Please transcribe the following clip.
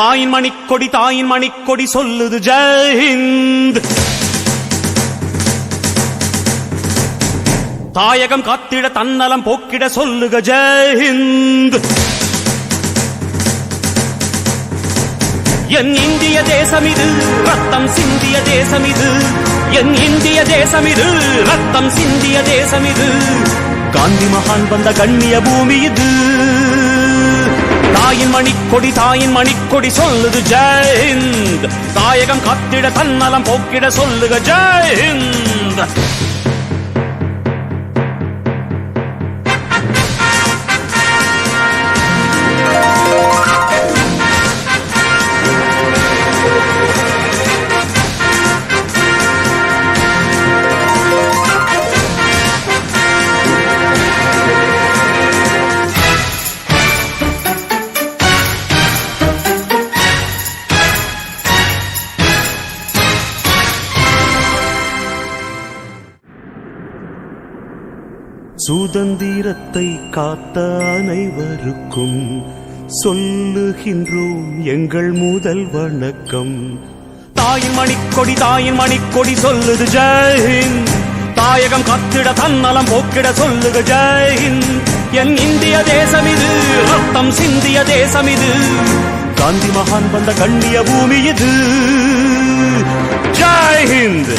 தாயின் மணிக்கொடி சொல்லுது ஜெய் ஹிந்த். தாயகம் காத்திட தன்னலம் போக்கிட சொல்லுக ஜெய் ஹிந்த். என் இந்திய தேசமிது ரத்தம் சிந்திய தேசமிது, என் இந்திய தேசமிது ரத்தம் சிந்திய தேசமிது. காந்தி மகான் வந்த கண்ணிய பூமி இது. தாயின் மணிக்கொடி சொல்லுது ஜெய் ஹிந்த். தாயகம் காத்திட தன்னலம் போக்கிட சொல்லுக ஜெய் ஹிந்த். சுதந்திரத்தை காத்த அனைவருக்கும் சொல்லுகின்றோம் எங்கள் முதல் வணக்கம். தாயின் மணிக்கொடி சொல்லுது ஜெய் ஹிந்த். தாயகம் காத்திட தன்னலம் போக்கிட சொல்லுக ஜெய் ஹிந்த். என் இந்திய தேசமிது ரத்தம் சிந்திய தேசமிது. காந்தி மகான் வந்த கண்ணிய பூமி இது. ஜெய் ஹிந்த்.